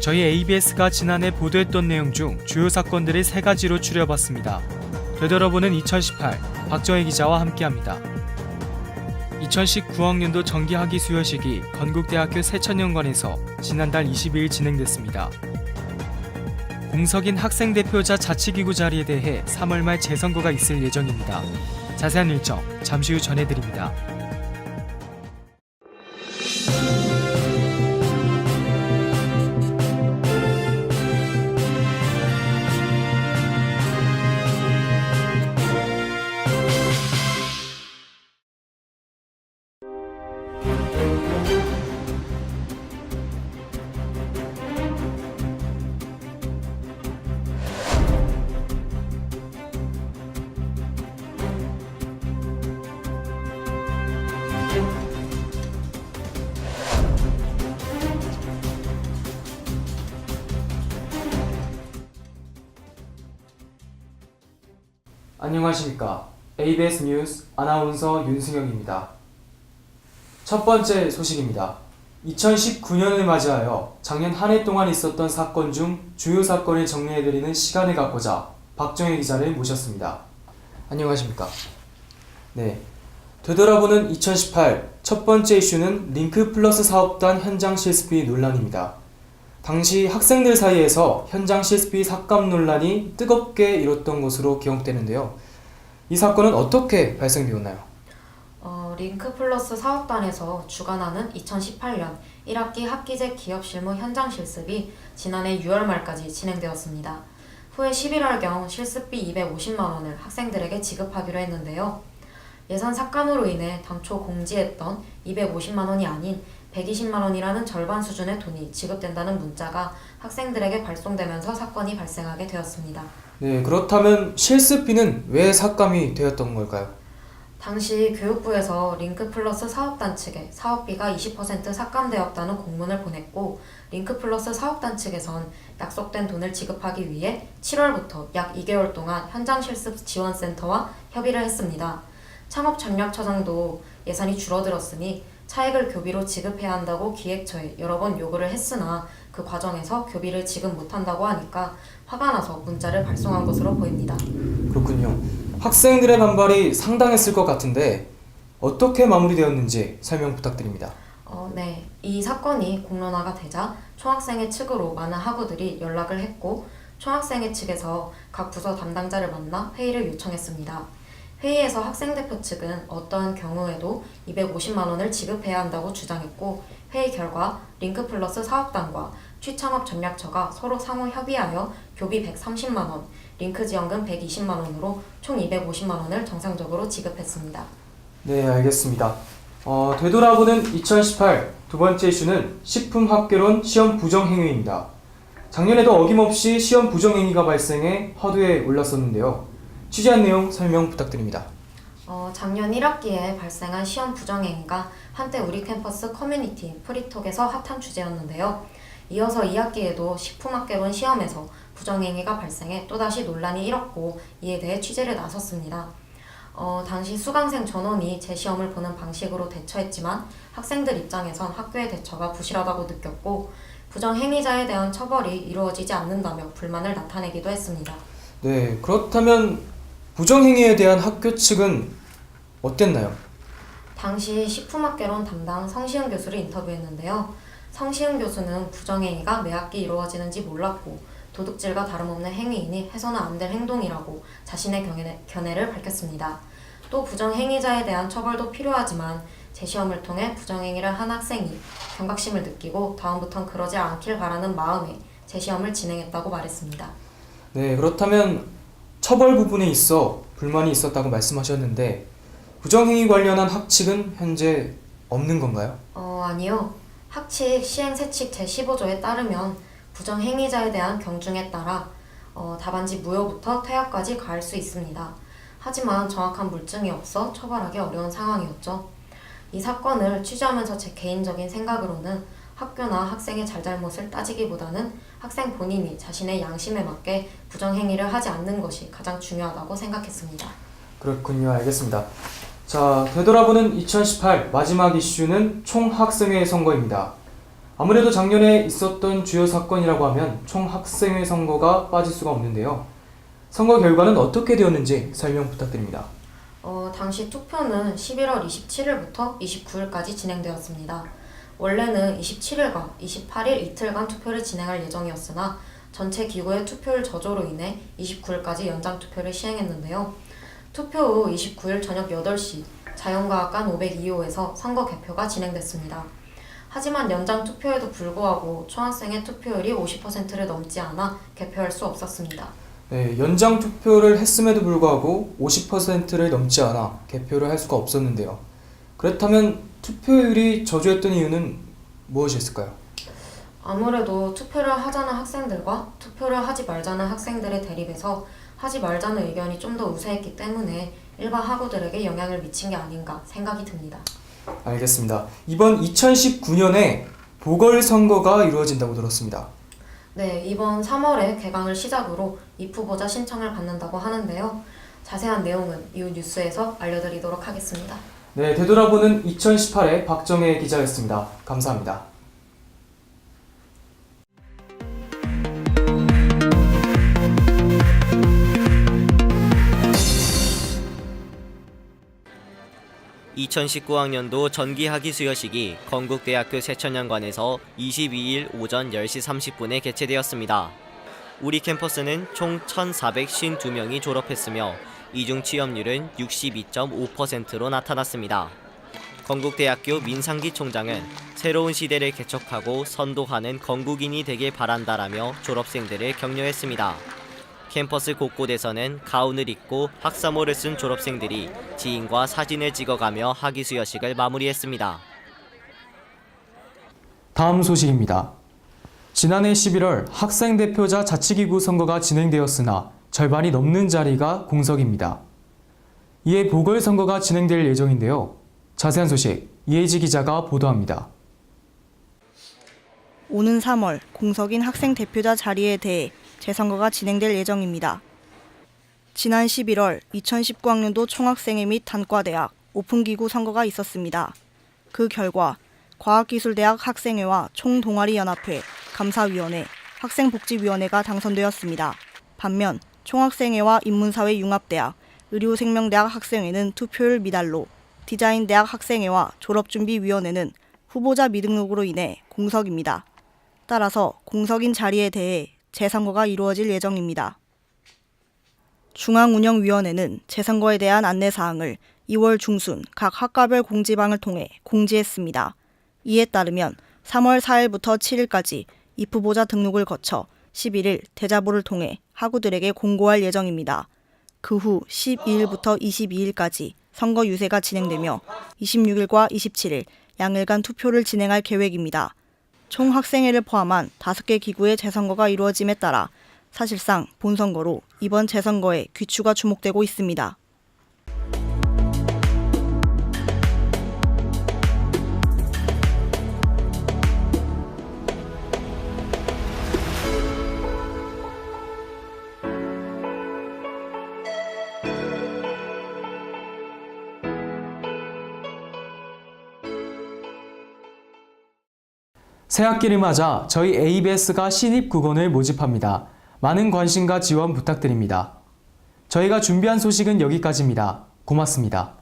저희 ABS가 지난해 보도했던 내용 중 주요 사건들을 3가지로 추려봤습니다. 되돌아보는 2018 박정희 기자와 함께합니다. 2019학년도 정기학위 수여식이 건국대학교 세천연관에서 지난달 22일 진행됐습니다. 공석인 학생대표자 자치기구 자리에 대해 3월 말 재선거가 있을 예정입니다. 자세한 일정 잠시 후 전해드립니다. 안녕하십니까. ABS 뉴스 아나운서 윤승영입니다. 첫 번째 소식입니다. 2019년을 맞이하여 작년 한 해 동안 있었던 사건 중 주요 사건을 정리해드리는 시간을 갖고자 박정희 기자를 모셨습니다. 안녕하십니까. 네. 되돌아보는 2018 첫 번째 이슈는 링크플러스 사업단 현장 실습비 논란입니다. 당시 학생들 사이에서 현장 실습비 삭감 논란이 뜨겁게 일었던 것으로 기억되는데요. 이 사건은 어떻게 발생되었나요? 링크플러스 사업단에서 주관하는 2018년 1학기 학기제 기업 실무 현장 실습이 지난해 6월 말까지 진행되었습니다. 후에 11월경 실습비 250만 원을 학생들에게 지급하기로 했는데요. 예산 삭감으로 인해 당초 공지했던 250만 원이 아닌 120만 원이라는 절반 수준의 돈이 지급된다는 문자가 학생들에게 발송되면서 사건이 발생하게 되었습니다. 네, 그렇다면 실습비는 왜 삭감이 되었던 걸까요? 당시 교육부에서 링크플러스 사업단 측에 사업비가 20% 삭감되었다는 공문을 보냈고, 링크플러스 사업단 측에선 약속된 돈을 지급하기 위해 7월부터 약 2개월 동안 현장실습 지원센터와 협의를 했습니다. 창업전략처장도 예산이 줄어들었으니 차액을 교비로 지급해야 한다고 기획처에 여러 번 요구를 했으나 그 과정에서 교비를 지급 못한다고 하니까 화가 나서 문자를 발송한 것으로 보입니다. 그렇군요. 학생들의 반발이 상당했을 것 같은데 어떻게 마무리되었는지 설명 부탁드립니다. 네. 이 사건이 공론화가 되자 총학생회 측으로 많은 학우들이 연락을 했고, 총학생회 측에서 각 부서 담당자를 만나 회의를 요청했습니다. 회의에서 학생대표 측은 어떠한 경우에도 250만 원을 지급해야 한다고 주장했고, 회의 결과 링크플러스 사업단과 취창업전략처가 서로 상호 협의하여 교비 130만 원, 링크지원금 120만 원으로 총 250만 원을 정상적으로 지급했습니다. 네, 알겠습니다. 되돌아보는 2018 두 번째 이슈는 식품학개론 시험 부정행위입니다. 작년에도 어김없이 시험 부정행위가 발생해 화두에 올랐었는데요. 취재한 내용 설명 부탁드립니다. 작년 1학기에 발생한 시험 부정행위가 한때 우리 캠퍼스 커뮤니티 프리톡에서 핫한 주제였는데요. 이어서 2학기에도 식품학개론 시험에서 부정행위가 발생해 또다시 논란이 일었고, 이에 대해 취재를 나섰습니다. 당시 수강생 전원이 재시험을 보는 방식으로 대처했지만 학생들 입장에선 학교의 대처가 부실하다고 느꼈고, 부정행위자에 대한 처벌이 이루어지지 않는다며 불만을 나타내기도 했습니다. 네, 그렇다면 부정행위에 대한 학교 측은 어땠나요? 당시 식품학개론 담당 성시은 교수를 인터뷰했는데요. 성시은 교수는 부정행위가 매 학기 이루어지는지 몰랐고 도둑질과 다름없는 행위이니 해서는 안 될 행동이라고 자신의 견해를 밝혔습니다. 또 부정행위자에 대한 처벌도 필요하지만 재시험을 통해 부정행위를 한 학생이 경각심을 느끼고 다음부턴 그러지 않길 바라는 마음에 재시험을 진행했다고 말했습니다. 네, 그렇다면 처벌 부분에 있어 불만이 있었다고 말씀하셨는데 부정행위 관련한 학칙은 현재 없는 건가요? 아니요. 학칙 시행세칙 제15조에 따르면 부정행위자에 대한 경중에 따라 답안지 무효부터 퇴학까지 가할 수 있습니다. 하지만 정확한 물증이 없어 처벌하기 어려운 상황이었죠. 이 사건을 취재하면서 제 개인적인 생각으로는 학교나 학생의 잘잘못을 따지기보다는 학생 본인이 자신의 양심에 맞게 부정행위를 하지 않는 것이 가장 중요하다고 생각했습니다. 그렇군요. 알겠습니다. 자, 되돌아보는 2018 마지막 이슈는 총학생회 선거입니다. 아무래도 작년에 있었던 주요 사건이라고 하면 총학생회 선거가 빠질 수가 없는데요. 선거 결과는 어떻게 되었는지 설명 부탁드립니다. 당시 투표는 11월 27일부터 29일까지 진행되었습니다. 원래는 27일과 28일 이틀간 투표를 진행할 예정이었으나 전체 기구의 투표율 저조로 인해 29일까지 연장 투표를 시행했는데요. 투표 후 29일 저녁 8시 자연과학관 502호에서 선거 개표가 진행됐습니다. 하지만 연장 투표에도 불구하고 총학생의 투표율이 50%를 넘지 않아 개표할 수 없었습니다. 네, 연장 투표를 했음에도 불구하고 50%를 넘지 않아 개표를 할 수가 없었는데요. 그렇다면 투표율이 저조했던 이유는 무엇이었을까요? 아무래도 투표를 하자는 학생들과 투표를 하지 말자는 학생들의 대립에서 하지 말자는 의견이 좀 더 우세했기 때문에 일반 학우들에게 영향을 미친 게 아닌가 생각이 듭니다. 알겠습니다. 이번 2019년에 보궐선거가 이루어진다고 들었습니다. 네, 이번 3월에 개강을 시작으로 입후보자 신청을 받는다고 하는데요. 자세한 내용은 이후 뉴스에서 알려드리도록 하겠습니다. 네, 되돌아보는 2018의 박정혜 기자였습니다. 감사합니다. (2019학년도) 전기학위 수여식이 건국대학교 세천년관에서 22일 오전 10시 30분에 개최되었습니다. 우리 캠퍼스는 총 1,452명이 졸업했으며 이중 취업률은 62.5%로 나타났습니다. 건국대학교 민상기 총장은 새로운 시대를 개척하고 선도하는 건국인이 되길 바란다라며 졸업생들을 격려했습니다. 캠퍼스 곳곳에서는 가운을 입고 학사모를 쓴 졸업생들이 지인과 사진을 찍어가며 학위 수여식을 마무리했습니다. 다음 소식입니다. 지난해 11월 학생대표자 자치기구 선거가 진행되었으나 절반이 넘는 자리가 공석입니다. 이에 보궐선거가 진행될 예정인데요. 자세한 소식 이혜지 기자가 보도합니다. 오는 3월 공석인 학생대표자 자리에 대해 재선거가 진행될 예정입니다. 지난 11월 2019학년도 총학생회 및 단과대학 오픈기구 선거가 있었습니다. 그 결과 과학기술대학 학생회와 총동아리연합회, 감사위원회, 학생복지위원회가 당선되었습니다. 반면 총학생회와 인문사회융합대학, 의료생명대학 학생회는 투표율 미달로, 디자인대학 학생회와 졸업준비위원회는 후보자 미등록으로 인해 공석입니다. 따라서 공석인 자리에 대해 재선거가 이루어질 예정입니다. 중앙운영위원회는 재선거에 대한 안내사항을 2월 중순 각 학과별 공지방을 통해 공지했습니다. 이에 따르면 3월 4일부터 7일까지 입후보자 등록을 거쳐 11일 대자보를 통해 학우들에게 공고할 예정입니다. 그 후 12일부터 22일까지 선거 유세가 진행되며 26일과 27일 양일간 투표를 진행할 계획입니다. 총학생회를 포함한 5개 기구의 재선거가 이루어짐에 따라 사실상 본선거로 이번 재선거에 귀추가 주목되고 있습니다. 새학기를 맞아 저희 ABS가 신입 국원을 모집합니다. 많은 관심과 지원 부탁드립니다. 저희가 준비한 소식은 여기까지입니다. 고맙습니다.